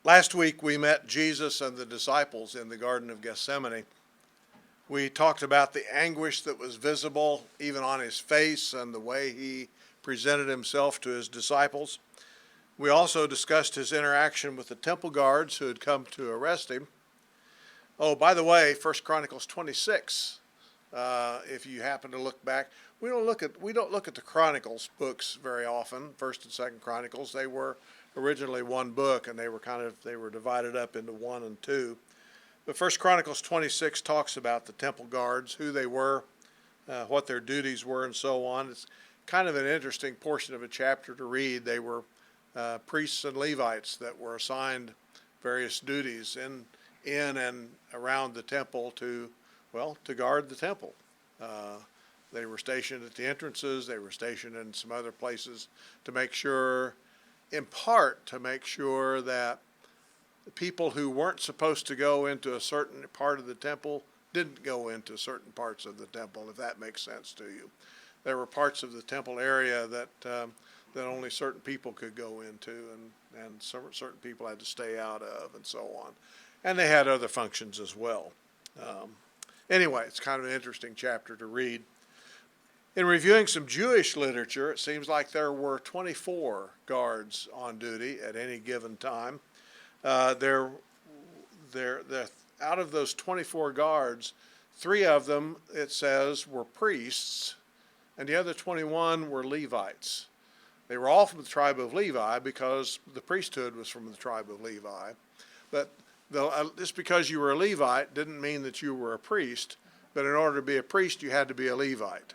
Last week we met Jesus and the disciples in the Garden of Gethsemane. We talked about the anguish that was visible even on his face and the way he presented himself to his disciples. We also discussed his interaction with the temple guards who had come to arrest him. Oh, by the way, 1 Chronicles 26, if you happen to look back, we don't look at the Chronicles books very often, 1st and 2nd Chronicles. They were originally one book, and they were divided up into 1 and 2. But 1 Chronicles 26 talks about the temple guards, who they were, what their duties were, and so on. It's kind of an interesting portion of a chapter to read. They were priests and Levites that were assigned various duties in and around the temple to guard the temple. They were stationed at the entrances. They were stationed in some other places to make sure, in part, to make sure that the people who weren't supposed to go into a certain part of the temple didn't go into certain parts of the temple, if that makes sense to you. There were parts of the temple area that only certain people could go into, and certain people had to stay out of, and so on. And they had other functions as well. Anyway, it's kind of an interesting chapter to read. In reviewing some Jewish literature, it seems like there were 24 guards on duty at any given time. Out of those 24 guards, 3 of them, it says, were priests, and the other 21 were Levites. They were all from the tribe of Levi because the priesthood was from the tribe of Levi. But just because you were a Levite didn't mean that you were a priest, but in order to be a priest, you had to be a Levite,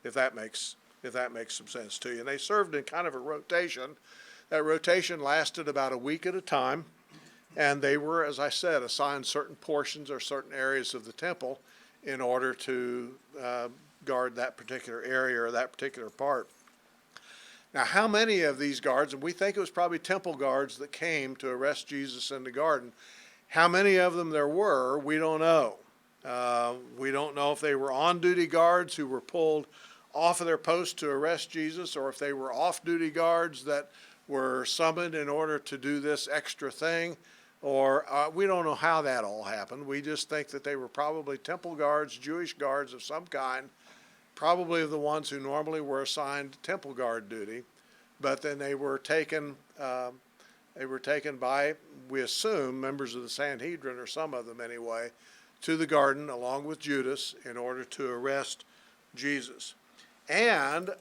if that makes some sense to you. And they served in kind of a rotation. That rotation lasted about a week at a time, and they were, as I said, assigned certain portions or certain areas of the temple in order to guard that particular area or that particular part. Now, how many of these guards, and we think it was probably temple guards that came to arrest Jesus in the garden, how many of them there were, we don't know. We don't know if they were on-duty guards who were pulled off of their post to arrest Jesus, or if they were off-duty guards that were summoned in order to do this extra thing, or we don't know how that all happened. We just think that they were probably temple guards, Jewish guards of some kind, probably the ones who normally were assigned temple guard duty, but then they were taken by, we assume, members of the Sanhedrin, or some of them anyway, to the garden along with Judas in order to arrest Jesus. And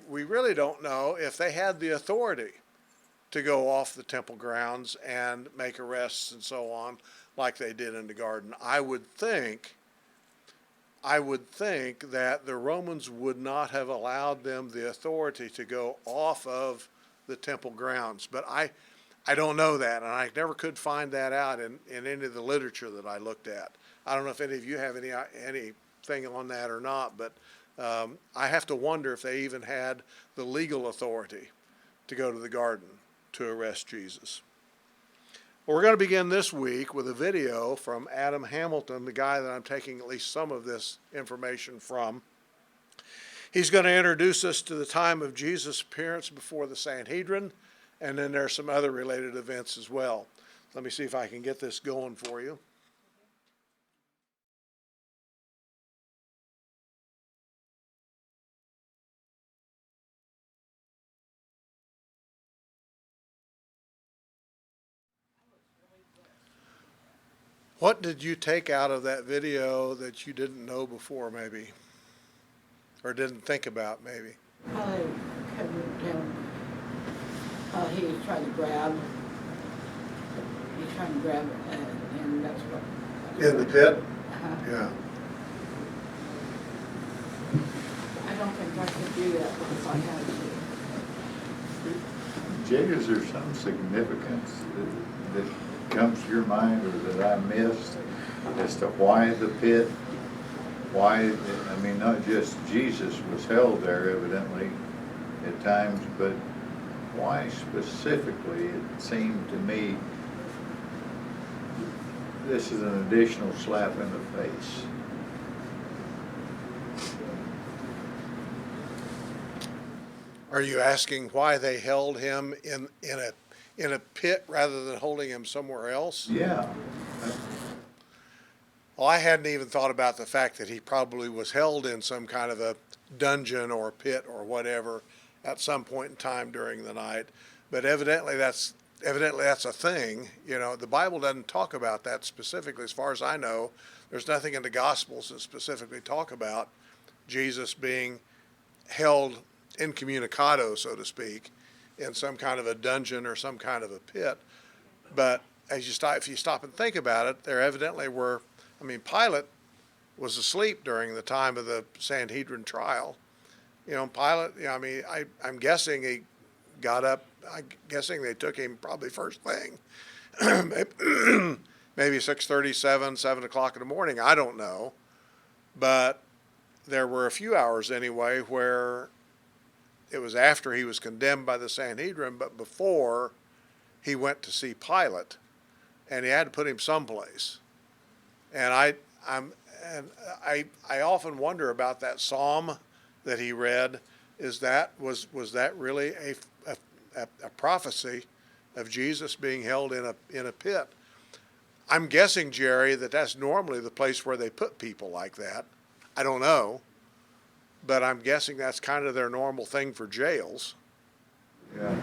we really don't know if they had the authority to go off the temple grounds and make arrests and so on like they did in the garden. I would think that the Romans would not have allowed them the authority to go off of the temple grounds. But I don't know that, and I never could find that out in any of the literature that I looked at. I don't know if any of you have anything on that or not, but I have to wonder if they even had the legal authority to go to the garden to arrest Jesus. Well, we're going to begin this week with a video from Adam Hamilton, the guy that I'm taking at least some of this information from. He's going to introduce us to the time of Jesus' appearance before the Sanhedrin, and then there are some other related events as well. Let me see if I can get this going for you. What did you take out of that video that you didn't know before, maybe? Or didn't think about, maybe? I covered him. He was trying to grab. He's trying to grab it, and that's what. In the pit? Uh-huh. Yeah. I don't think I could do that if I had to. Jay, is there some significance that comes to your mind or that I missed as to why the pit? Why, I mean, not just Jesus was held there evidently at times, but why specifically? It seemed to me this is an additional slap in the face. Are you asking why they held him in in a pit rather than holding him somewhere else? Yeah. Well, I hadn't even thought about the fact that he probably was held in some kind of a dungeon or pit or whatever at some point in time during the night. But evidently that's a thing. You know, the Bible doesn't talk about that specifically. As far as I know, there's nothing in the Gospels that specifically talk about Jesus being held incommunicado, so to speak, in some kind of a dungeon or some kind of a pit. But if you stop and think about it, there evidently were, I mean, Pilate was asleep during the time of the Sanhedrin trial. You know, Pilate, you know, I mean, I'm guessing he got up, I'm guessing they took him probably first thing, maybe 6:37, 7 o'clock in the morning, I don't know. But there were a few hours anyway where it was after he was condemned by the Sanhedrin, but before he went to see Pilate, and he had to put him someplace. And I often wonder about that psalm that he read. Was that really a prophecy of Jesus being held in a pit? I'm guessing, Jerry, that that's normally the place where they put people like that. I don't know, but I'm guessing that's kind of their normal thing for jails. Yeah.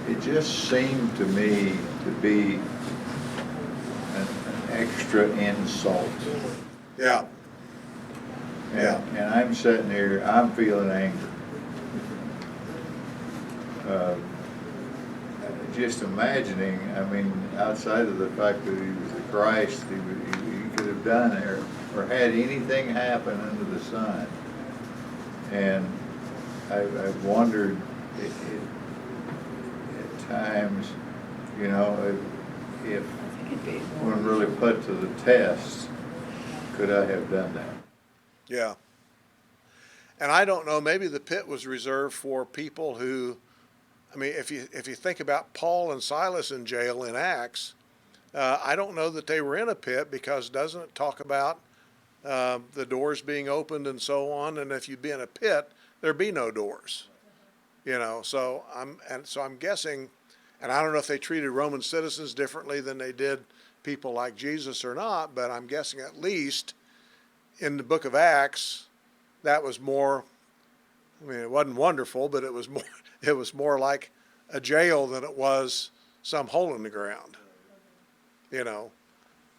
It just seemed to me to be an extra insult. Yeah. And I'm sitting here, I'm feeling angry. Just imagining, I mean, outside of the fact that he was the Christ, he could have done or had anything happen under the sun. And I've wondered at times, you know, if when really put to the test, could I have done that? Yeah. And I don't know, maybe the pit was reserved for people who, I mean, if you think about Paul and Silas in jail in Acts, I don't know that they were in a pit, because doesn't it talk about the doors being opened and so on? And if you'd be in a pit, there'd be no doors. You know, so I'm guessing, and I don't know if they treated Roman citizens differently than they did people like Jesus or not, but I'm guessing at least in the book of Acts, that was more, I mean, it wasn't wonderful, but it was more like a jail than it was some hole in the ground, you know.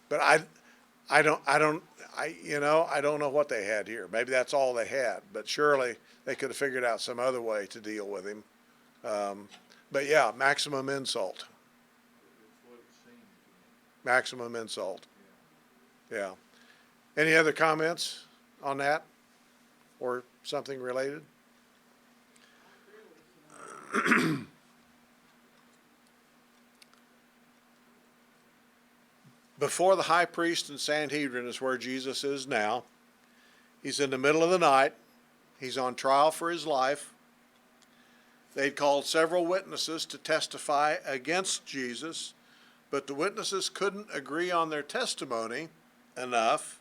But I don't know what they had here. Maybe that's all they had, but surely they could have figured out some other way to deal with him. But yeah, maximum insult. Maximum insult. Yeah. Any other comments on that or something related? Before the high priest and Sanhedrin is where Jesus is now. He's in the middle of the night. He's on trial for his life. They'd called several witnesses to testify against Jesus, but the witnesses couldn't agree on their testimony enough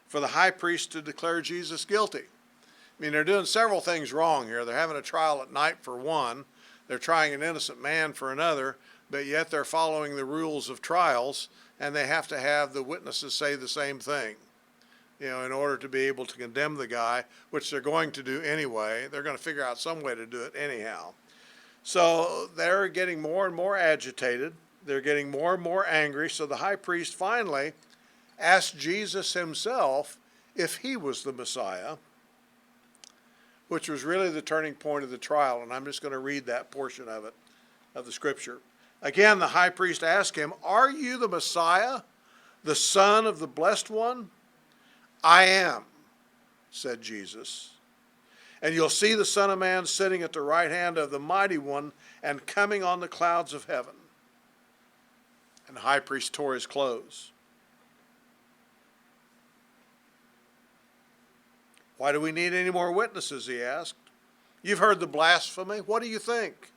for the high priest to declare Jesus guilty. I mean, they're doing several things wrong here. They're having a trial at night for one. They're trying an innocent man for another, but yet they're following the rules of trials, and they have to have the witnesses say the same thing, you know, in order to be able to condemn the guy, which they're going to do anyway. They're going to figure out some way to do it anyhow. So they're getting more and more agitated. They're getting more and more angry. So the high priest finally asked Jesus himself if he was the Messiah, which was really the turning point of the trial. And I'm just going to read that portion of it, of the scripture. Again, the high priest asked him, "Are you the Messiah, the Son of the Blessed One?" "I am," said Jesus. "And you'll see the Son of Man sitting at the right hand of the Mighty One and coming on the clouds of heaven." And the high priest tore his clothes. "Why do we need any more witnesses?" he asked. "You've heard the blasphemy. What do you think?"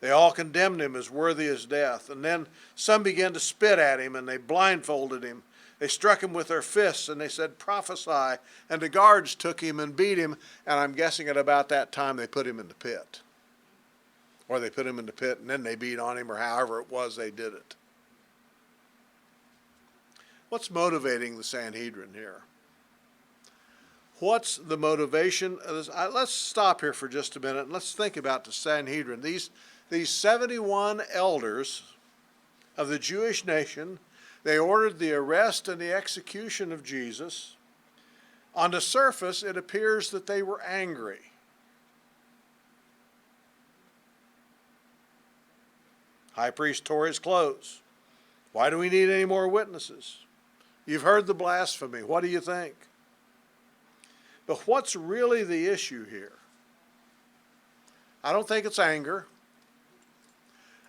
They all condemned him as worthy of death. And then some began to spit at him, and they blindfolded him. They struck him with their fists and they said, prophesy. And the guards took him and beat him. And I'm guessing at about that time they put him in the pit. Or they put him in the pit and then they beat on him, or however it was they did it. What's motivating the Sanhedrin here? What's the motivation of this? Let's stop here for just a minute and let's think about the Sanhedrin. These 71 elders of the Jewish nation, they ordered the arrest and the execution of Jesus. On the surface, it appears that they were angry. High priest tore his clothes. Why do we need any more witnesses? You've heard the blasphemy. What do you think? But what's really the issue here? I don't think it's anger.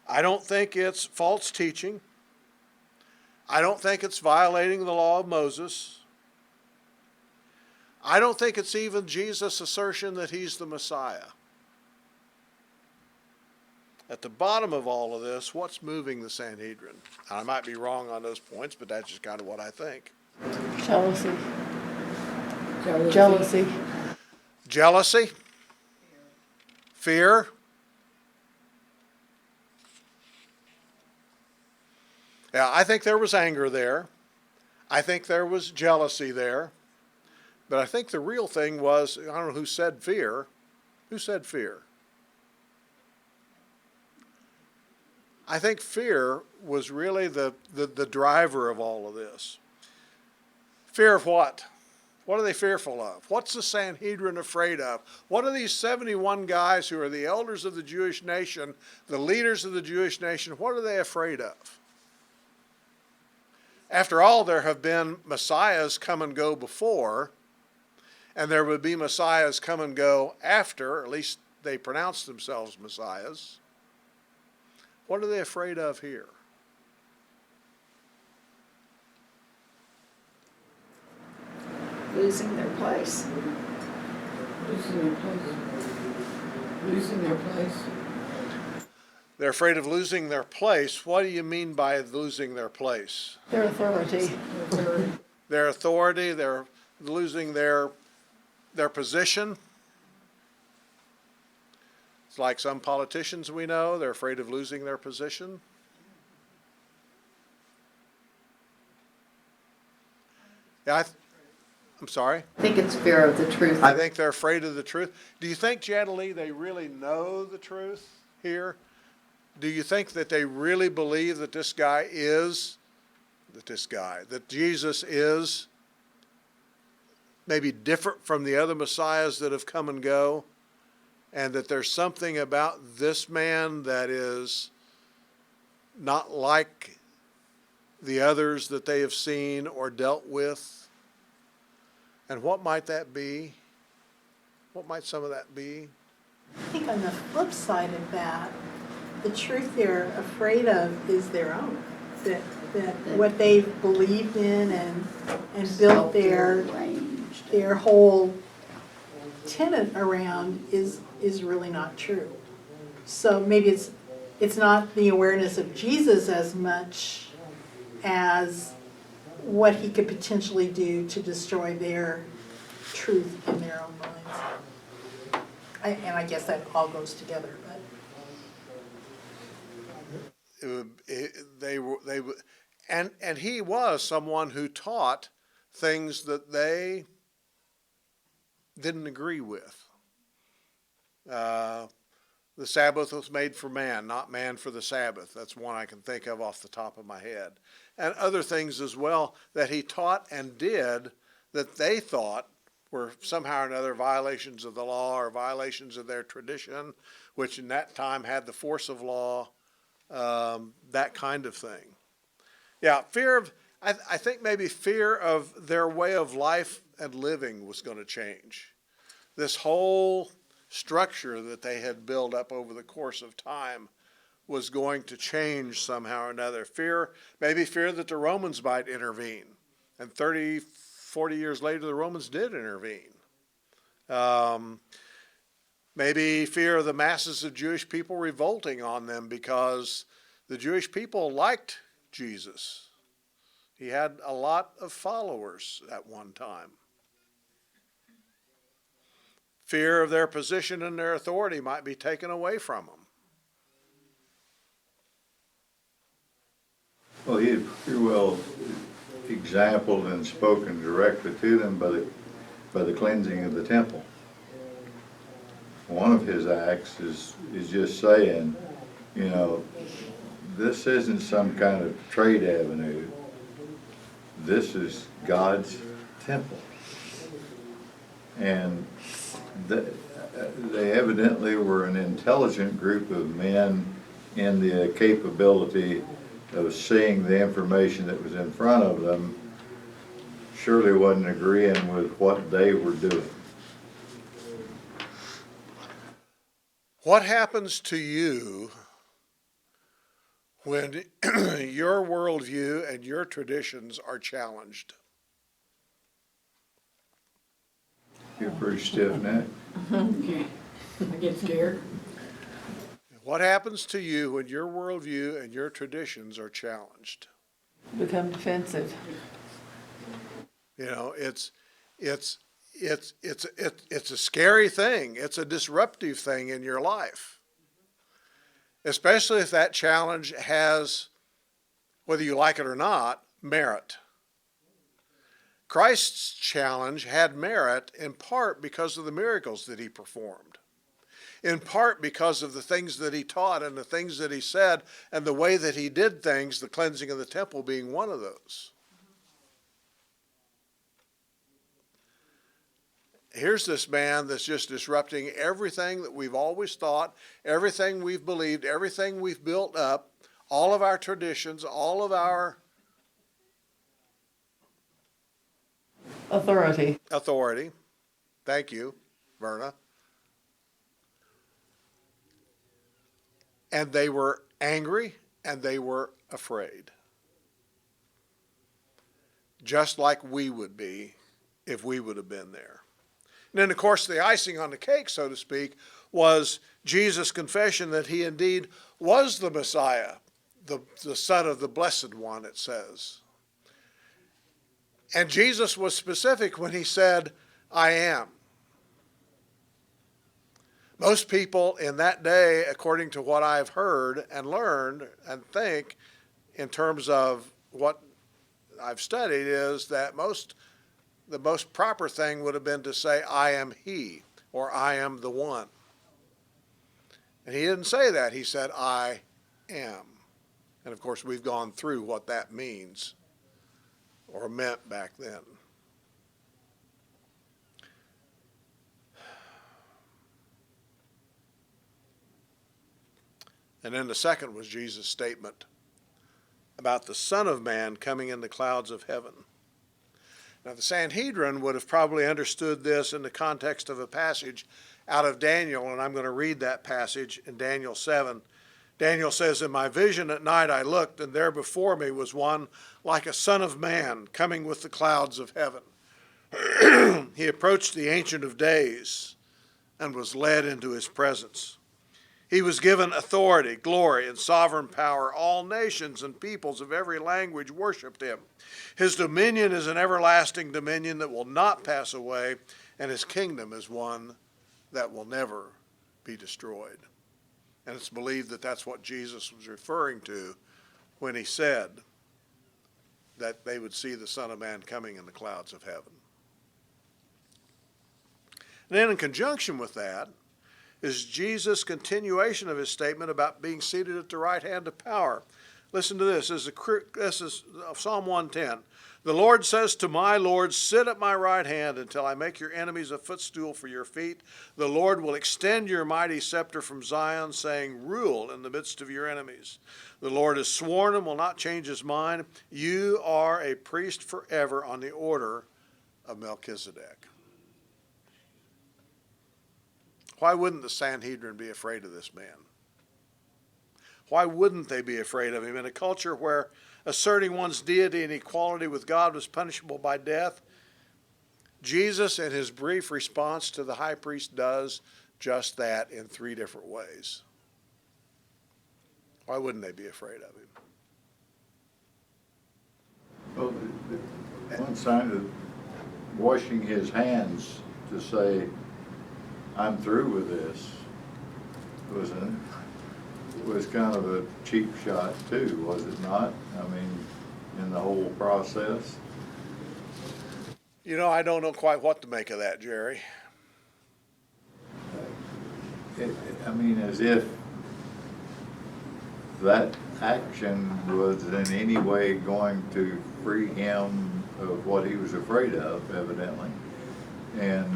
I don't think it's false teaching. I don't think it's violating the law of Moses. I don't think it's even Jesus' assertion that he's the Messiah. At the bottom of all of this, what's moving the Sanhedrin? I might be wrong on those points, but that's just kind of what I think. Jealousy. Jealousy. Jealousy? Fear? Yeah, I think there was anger there. I think there was jealousy there. But I think the real thing was, I don't know who said fear. Who said fear? I think fear was really the driver of all of this. Fear of what? What are they fearful of? What's the Sanhedrin afraid of? What are these 71 guys who are the elders of the Jewish nation, the leaders of the Jewish nation, what are they afraid of? After all, there have been messiahs come and go before, and there would be messiahs come and go after, at least they pronounce themselves messiahs. What are they afraid of here? Losing their place. Losing their place. Losing their place. They're afraid of losing their place. What do you mean by losing their place? Their authority. Their authority, they're losing their position. It's like some politicians we know, they're afraid of losing their position. Yeah, I'm sorry? I think it's fear of the truth. I think they're afraid of the truth. Do you think, Jadalee, they really know the truth here? Do you think that they really believe that that Jesus is maybe different from the other messiahs that have come and go? And that there's something about this man that is not like the others that they have seen or dealt with? And what might that be? What might some of that be? I think on the flip side of that, the truth they're afraid of is their own. That what they've believed in and built their whole tenet around is really not true. So maybe it's not the awareness of Jesus as much as what he could potentially do to destroy their truth in their own minds. And I guess that all goes together, but. And he was someone who taught things that they didn't agree with. The Sabbath was made for man, not man for the Sabbath. That's one I can think of off the top of my head. And other things as well that he taught and did that they thought were somehow or another violations of the law or violations of their tradition, which in that time had the force of law, that kind of thing. Yeah, I think maybe fear of their way of life and living was going to change. This whole structure that they had built up over the course of time was going to change somehow or another. Maybe fear that the Romans might intervene. And 30, 40 years later, the Romans did intervene. Maybe fear of the masses of Jewish people revolting on them because the Jewish people liked Jesus. He had a lot of followers at one time. Fear of their position and their authority might be taken away from them. Well, he had pretty well exampled and spoken directly to them by the cleansing of the temple. One of his acts is just saying, you know, this isn't some kind of trade avenue. This is God's temple. And they evidently were an intelligent group of men in the capability of seeing the information that was in front of them. Surely wasn't agreeing with what they were doing. What happens to you when your worldview and your traditions are challenged? You're pretty stiff-necked. Okay. I get scared. What happens to you when your worldview and your traditions are challenged? Become defensive. You know, it's a scary thing. It's a disruptive thing in your life. Especially if that challenge has, whether you like it or not, merit. Christ's challenge had merit in part because of the miracles that he performed, in part because of the things that he taught and the things that he said and the way that he did things, the cleansing of the temple being one of those. Here's this man that's just disrupting everything that we've always thought, everything we've believed, everything we've built up, all of our traditions, all of our authority. Thank you, Verna. And they were angry and they were afraid. Just like we would be if we would have been there. And then, of course, the icing on the cake, so to speak, was Jesus' confession that he indeed was the Messiah, the Son of the Blessed One, it says. And Jesus was specific when he said, I am. Most people in that day, according to what I've heard and learned and think, in terms of what I've studied, is that the most proper thing would have been to say, I am he, or I am the one. And he didn't say that. He said, I am. And of course, we've gone through what that means or meant back then. And then the second was Jesus' statement about the Son of Man coming in the clouds of heaven. Now, the Sanhedrin would have probably understood this in the context of a passage out of Daniel, and I'm going to read that passage in Daniel 7. Daniel says, in my vision at night I looked, and there before me was one like a son of man coming with the clouds of heaven. He approached the Ancient of Days and was led into his presence. He was given authority, glory, and sovereign power. All nations and peoples of every language worshiped him. His dominion is an everlasting dominion that will not pass away, and his kingdom is one that will never be destroyed. And it's believed that that's what Jesus was referring to when he said that they would see the Son of Man coming in the clouds of heaven. And then in conjunction with that is Jesus' continuation of his statement about being seated at the right hand of power. Listen to this. This is Psalm 110. The Lord says to my Lord, sit at my right hand until I make your enemies a footstool for your feet. The Lord will extend your mighty scepter from Zion, saying, rule in the midst of your enemies. The Lord has sworn and will not change his mind. You are a priest forever on the order of Melchizedek. Why wouldn't the Sanhedrin be afraid of this man? Why wouldn't they be afraid of him? In a culture where asserting one's deity and equality with God was punishable by death, Jesus, in his brief response to the high priest, does just that in 3 different ways. Why wouldn't they be afraid of him? Well, one sign of washing his hands to say, I'm through with this, was kind of a cheap shot too, was it not? I mean, in the whole process. You know, I don't know quite what to make of that, Jerry. I mean, as if that action was in any way going to free him of what he was afraid of, evidently. And,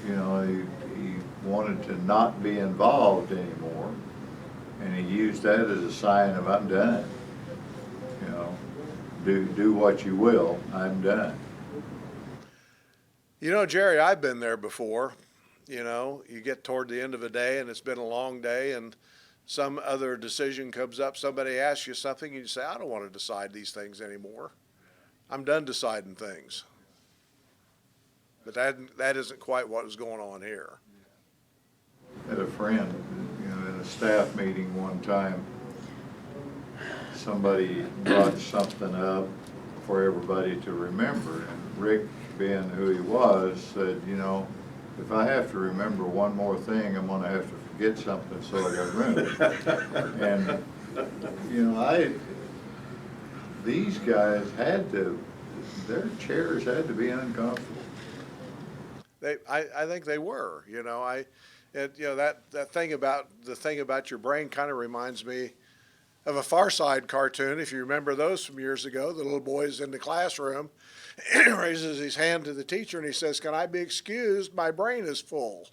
you know, he wanted to not be involved anymore. And he used that as a sign of, I'm done. You know, do what you will, I'm done. You know, Jerry, I've been there before. You know, you get toward the end of a day and it's been a long day and some other decision comes up, somebody asks you something and you say, I don't want to decide these things anymore. I'm done deciding things. But that isn't quite what was going on here. I had a friend, you know, in a staff meeting one time, somebody brought something up for everybody to remember. And Rick, being who he was, said, you know, if I have to remember one more thing, I'm gonna have to forget something, so I got room. And, you know, these guys their chairs had to be uncomfortable. I think they were, you know, that thing about your brain kind of reminds me of a Far Side cartoon. If you remember those from years ago, the little boy's in the classroom, raises his hand to the teacher and he says, can I be excused? My brain is full.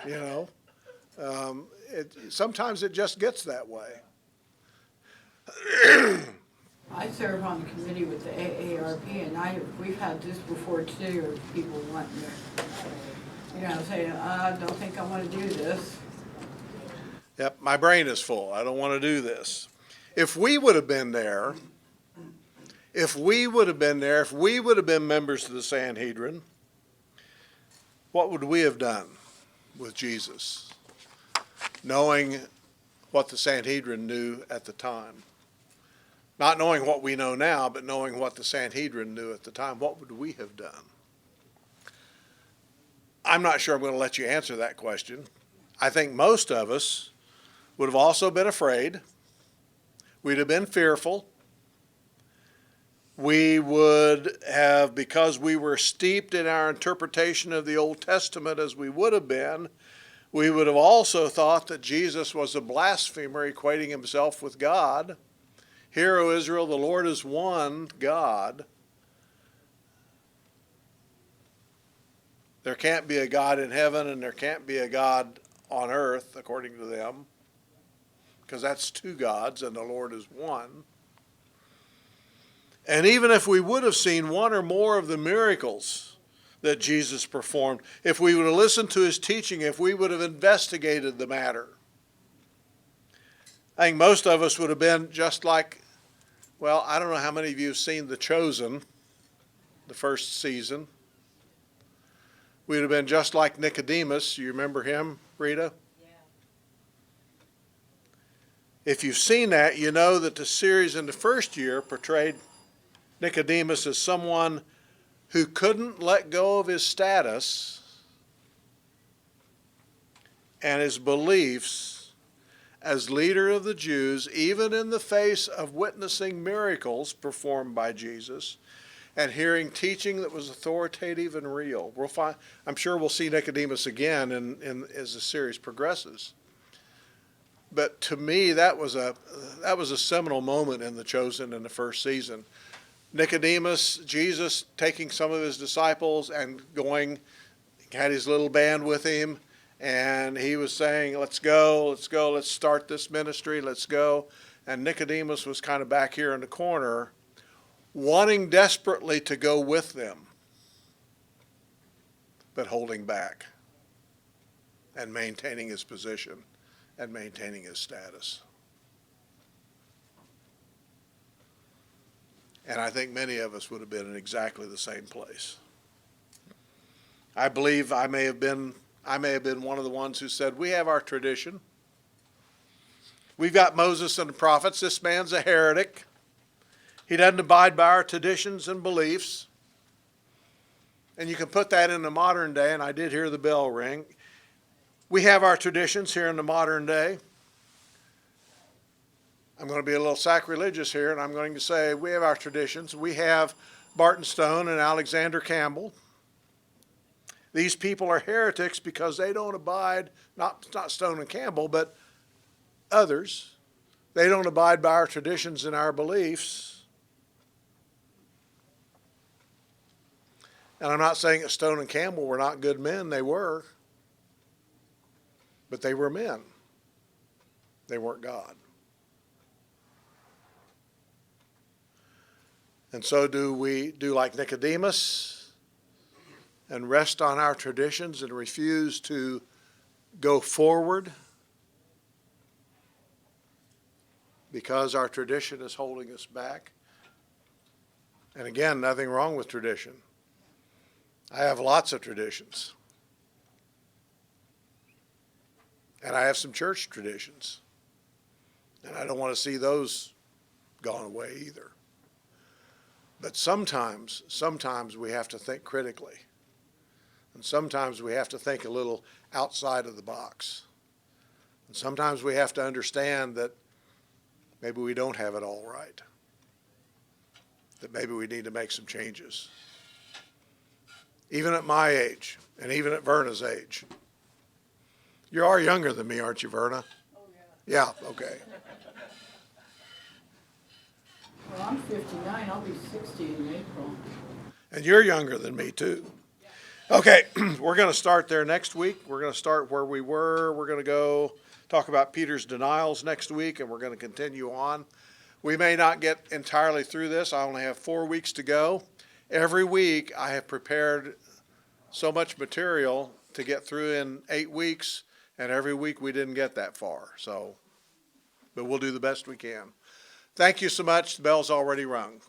You know, sometimes it just gets that way. I serve on the committee with the AARP, and we've had this before too, of people wanting to, you know, saying, I don't think I want to do this. Yep, my brain is full. I don't want to do this. If we would have been there, if we would have been members of the Sanhedrin, what would we have done with Jesus, knowing what the Sanhedrin knew at the time? Not knowing what we know now, but knowing what the Sanhedrin knew at the time, what would we have done? I'm not sure I'm going to let you answer that question. I think most of us would have also been afraid. We'd have been fearful. We would have, because we were steeped in our interpretation of the Old Testament as we would have been, we would have also thought that Jesus was a blasphemer, equating himself with God. Hear, O Israel, the Lord is one God. There can't be a God in heaven and there can't be a God on earth, according to them, because that's two gods and the Lord is one. And even if we would have seen one or more of the miracles that Jesus performed, if we would have listened to his teaching, if we would have investigated the matter, I think most of us would have been just like, well, I don't know how many of you have seen The Chosen, the first season. We'd have been just like Nicodemus. You remember him, Rita? Yeah. If you've seen that, you know that the series in the first year portrayed Nicodemus as someone who couldn't let go of his status and his beliefs as leader of the Jews, even in the face of witnessing miracles performed by Jesus and hearing teaching that was authoritative and real. I'm sure we'll see Nicodemus again as the series progresses. But to me, that was a seminal moment in The Chosen in the first season. Nicodemus, Jesus taking some of his disciples and going, had his little band with him, and he was saying, let's go, let's start this ministry, let's go. And Nicodemus was kind of back here in the corner, wanting desperately to go with them, but holding back and maintaining his position and maintaining his status. And I think many of us would have been in exactly the same place. I believe I may have been one of the ones who said, we have our tradition. We've got Moses and the prophets. This man's a heretic. He doesn't abide by our traditions and beliefs. And you can put that in the modern day, and I did hear the bell ring. We have our traditions here in the modern day. I'm going to be a little sacrilegious here, and I'm going to say we have our traditions. We have Barton Stone and Alexander Campbell. These people are heretics because they don't abide, not Stone and Campbell, but others. They don't abide by our traditions and our beliefs. And I'm not saying that Stone and Campbell were not good men. They were. But they were men. They weren't God. And so do we do like Nicodemus and rest on our traditions and refuse to go forward because our tradition is holding us back? And again, nothing wrong with tradition. I have lots of traditions. And I have some church traditions. And I don't want to see those gone away either. But sometimes we have to think critically. And sometimes we have to think a little outside of the box. And sometimes we have to understand that maybe we don't have it all right. That maybe we need to make some changes. Even at my age, and even at Verna's age. You are younger than me, aren't you, Verna? Oh, yeah. Yeah, okay. Well, I'm 59, I'll be 60 in April. And you're younger than me, too. Okay, we're going to start there next week. We're going to start where we were. We're going to go talk about Peter's denials next week, and we're going to continue on. We may not get entirely through this. I only have 4 weeks to go. Every week I have prepared so much material to get through in 8 weeks, and every week we didn't get that far. But we'll do the best we can. Thank you so much. The bell's already rung.